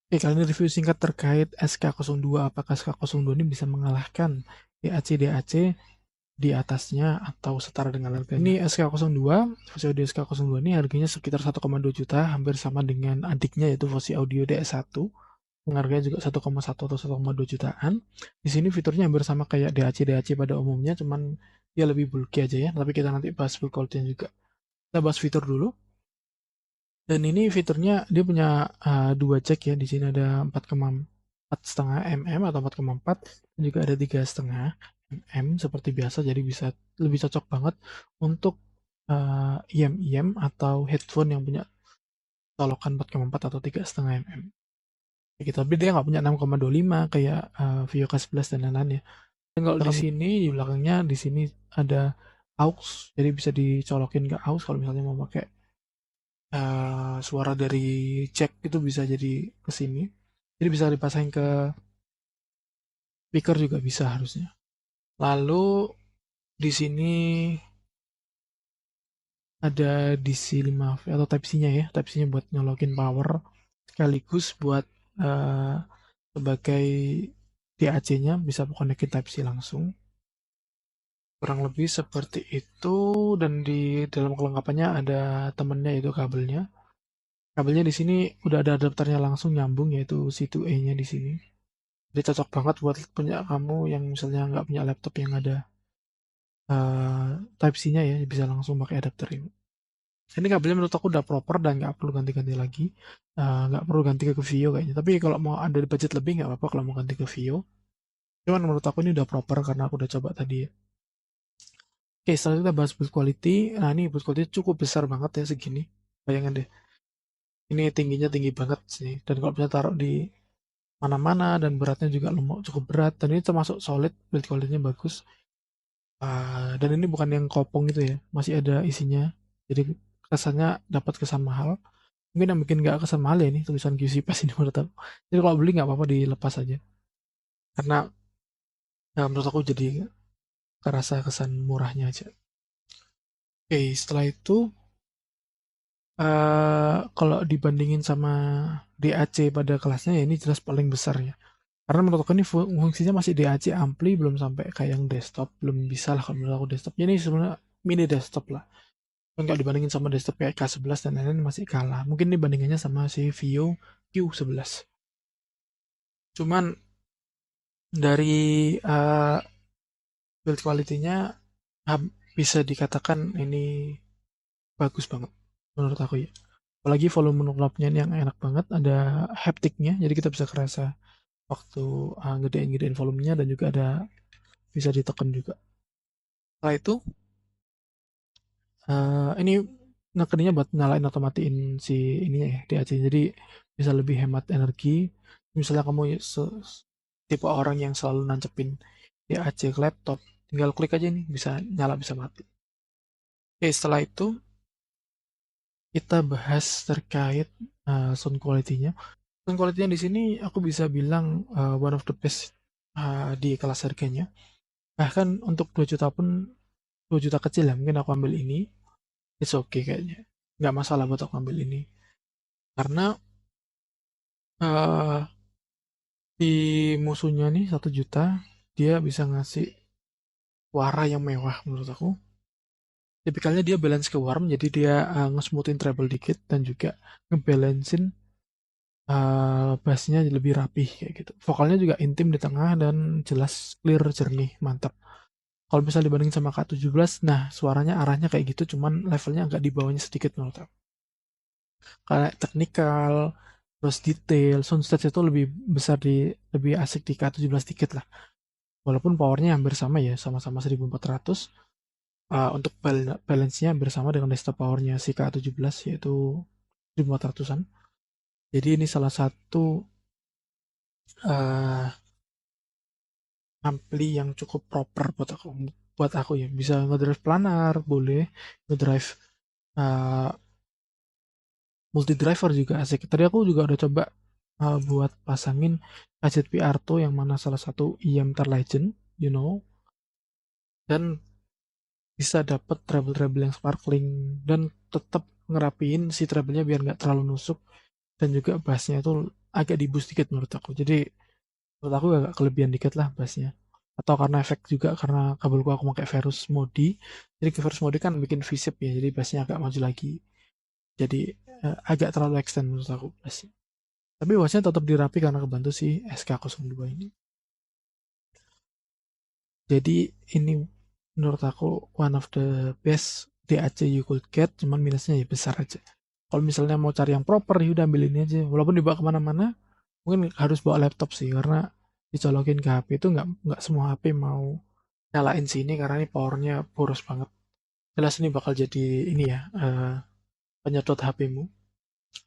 Oke, kali ini review singkat terkait SK02. Apakah SK02 ini bisa mengalahkan DAC-DAC di atasnya atau setara dengan harganya? Ini SK02, Voice Audio SK02 ini harganya sekitar 1,2 juta, hampir sama dengan adiknya yaitu Voice Audio DS1. Harganya juga 1,1 atau 1,2 jutaan. Di sini fiturnya hampir sama kayak DAC-DAC pada umumnya, cuman dia lebih bulky aja ya. Tapi kita nanti bahas build quality juga. Kita bahas fitur dulu. Dan ini fiturnya dia punya dua jack ya. Di sini ada 4,4 mm atau 4,4 dan juga ada 3,5 mm seperti biasa. Jadi bisa lebih cocok banget untuk IM-IM atau headphone yang punya colokan 4,4 atau 3,5 mm. Gitu. Tapi dia nggak punya 6,25 kayak Vio K11 dan lain-lain ya. Dan kalau di sini di belakangnya di sini ada aux, jadi bisa dicolokin ke aux kalau misalnya mau pakai suara dari jack itu bisa jadi ke sini. Jadi bisa dipasang ke speaker juga bisa harusnya. Lalu di sini ada DC 5V atau Type-C-nya ya. Type-C-nya buat nyolokin power sekaligus buat eh, sebagai DAC-nya bisa konekin Type-C langsung. Kurang lebih seperti itu, dan di dalam kelengkapannya ada temennya yaitu kabelnya. Kabelnya di sini udah ada adapternya langsung nyambung yaitu C2A-nya di sini. Jadi cocok banget buat punya kamu yang misalnya nggak punya laptop yang ada Type-C-nya ya, bisa langsung pakai adapter ini. Ini kabelnya menurut aku udah proper dan nggak perlu ganti-ganti lagi. Nggak perlu ganti ke Vio kayaknya. Tapi kalau mau ada budget lebih nggak apa-apa kalau mau ganti ke Vio. Cuman menurut aku ini udah proper karena aku udah coba tadi ya. Oke, setelah kita bahas build quality. Nah, ini build quality cukup besar banget ya segini. Bayangin deh. Ini tingginya tinggi banget sih. Dan kalau bisa taruh di mana-mana dan beratnya juga cukup berat. Dan ini termasuk solid, build quality-nya bagus. Dan ini bukan yang kopong itu ya, masih ada isinya. Jadi kesannya dapat kesan mahal. Mungkin yang bikin nggak kesan mahal ya ini tulisan QC Pass ini menurut aku. Jadi kalau beli nggak apa-apa dilepas aja. Karena menurut aku jadi kerasa kesan murahnya aja. Oke, setelah itu kalau dibandingin sama DAC pada kelasnya ya ini jelas paling besar ya. Karena menurut aku ini fungsinya masih DAC ampli, belum sampai kayak yang desktop, belum bisa lah kalau menurut aku desktop. Ini sebenarnya mini desktop lah. Kalau dibandingin sama desktop kayak K11 dan lain-lain masih kalah. Mungkin ini bandingannya sama si Vio Q11. Cuman dari build quality-nya bisa dikatakan ini bagus banget menurut aku ya. Apalagi volume knob-nya ini yang enak banget, ada haptiknya, jadi kita bisa kerasa waktu gedein-gedein volumenya dan juga ada bisa ditekan juga. Setelah itu ini nekeninya buat nyalain atau matiin si ininya ya DAC, jadi bisa lebih hemat energi. Misalnya kamu tipe orang yang selalu nancepin DAC ke laptop, tinggal klik aja nih bisa nyala bisa mati. Oke, setelah itu kita bahas terkait sound quality-nya. Sound quality-nya di sini aku bisa bilang one of the best di kelas harganya. Bahkan untuk 2 juta pun 2 juta kecil ya, mungkin aku ambil ini. It's okay kayaknya. Nggak masalah buat aku ambil ini. Karena uh, di musuhnya nih 1 juta, dia bisa ngasih suara yang mewah menurut aku. Tipikalnya dia balance ke warm, jadi dia nge-smoothin treble dikit dan juga ngebalancein bassnya lebih rapih kayak gitu. Vokalnya juga intim di tengah dan jelas, clear, jernih, mantap. Kalau misalnya dibandingin sama K17, nah suaranya arahnya kayak gitu, cuman levelnya agak di bawahnya sedikit menurut aku. Kayak teknikal, terus detail, soundstage itu lebih besar lebih asik di K17 dikit lah. Walaupun powernya hampir sama ya, sama-sama 1400. Untuk balance-nya hampir sama dengan desktop powernya si K17 yaitu 1400-an. Jadi ini salah satu uh, ampli yang cukup proper buat aku ya. Bisa ngedrive planar, boleh ngedrive uh, multi driver juga asik. Tadi aku juga udah coba buat pasangin KZP Arto yang mana salah satu IM terlegend, you know, dan bisa dapet treble-treble yang sparkling dan tetap ngerapiin si treble-nya biar nggak terlalu nusuk, dan juga bassnya itu agak di boost dikit menurut aku. Jadi menurut aku agak kelebihan dikit lah bassnya. Atau karena efek juga karena kabelku aku pakai Verus Modi. Jadi ke Verus Modi kan bikin V-shape ya, jadi bassnya agak maju lagi. Jadi agak terlalu extend menurut aku bassnya. Tapi bassnya tetap dirapi karena kebantu si SK02 ini. Jadi ini menurut aku one of the best DAC you could get, cuman minusnya ya besar aja. Kalau misalnya mau cari yang proper, ya udah ambil ini aja. Walaupun dibawa kemana-mana, mungkin harus bawa laptop sih, karena dicolokin ke HP itu nggak semua HP mau nyalain sini karena ini powernya boros banget. Jelas ini bakal jadi ini ya, penyedot HP-mu.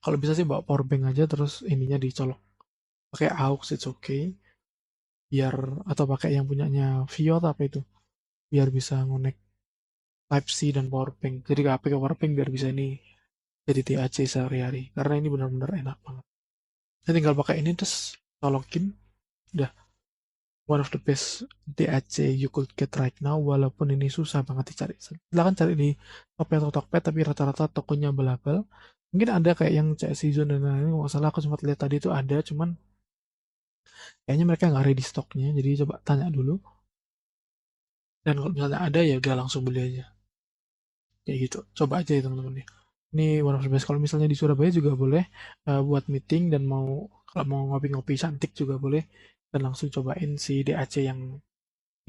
Kalau bisa sih bawa power bank aja terus ininya dicolok pakai aux, it's okay. Biar atau pakai yang punyanya Vio atau apa itu, biar bisa ngonek Type-C dan powerbank. Jadi HP ke powerbank biar bisa ini jadi TAC sehari-hari. Karena ini benar-benar enak banget. Saya tinggal pakai ini terus colokin, udah one of the best DAC you could get right now, walaupun ini susah banget dicari. Silahkan cari di Tokped atau Tokped, tapi rata-rata tokonya abal-abal. Mungkin ada kayak yang CS Season dan lain-lain, kalau salah aku sempat lihat tadi itu ada, cuman kayaknya mereka nggak ready stoknya, jadi coba tanya dulu. Dan kalau misalnya ada ya udah langsung beli aja. Kayak gitu. Coba aja ya teman-teman ya. Ini one of the best. Kalau misalnya di Surabaya juga boleh buat meeting dan kalau mau ngopi-ngopi cantik juga boleh, dan langsung cobain si DAC yang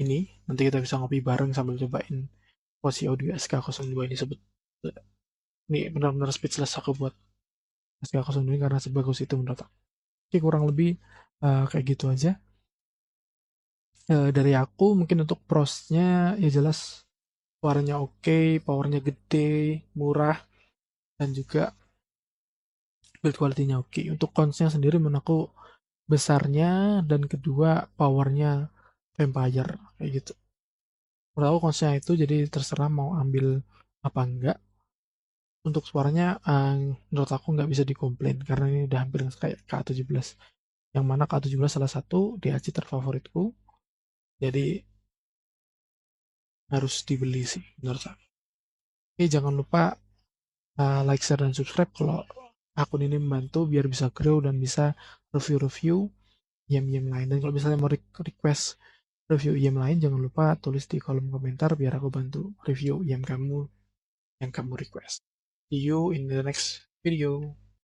ini. Nanti kita bisa ngopi bareng sambil cobain Posi Audio SK02 ini sebut. Ini benar-benar speechless aku buat SK02 ini karena sebagus itu menurut aku. Oke, kurang lebih kayak gitu aja. Dari aku mungkin untuk prosnya ya jelas suaranya oke, powernya gede, murah, dan juga build quality-nya oke. Untuk cons-nya sendiri menurut aku besarnya, dan kedua powernya Vampire kayak gitu. Menurut aku cons-nya itu jadi terserah mau ambil apa enggak. Untuk suaranya menurut aku nggak bisa dikomplain karena ini udah hampir kayak K17. Yang mana K17 salah satu DAC terfavoritku. Jadi harus dibeli sih menurut aku. Oke, jangan lupa like, share, dan subscribe kalau akun ini membantu biar bisa grow dan bisa review-review game-game lain. Dan kalau misalnya mau request review game lain, jangan lupa tulis di kolom komentar biar aku bantu review game kamu yang kamu request. See you in the next video.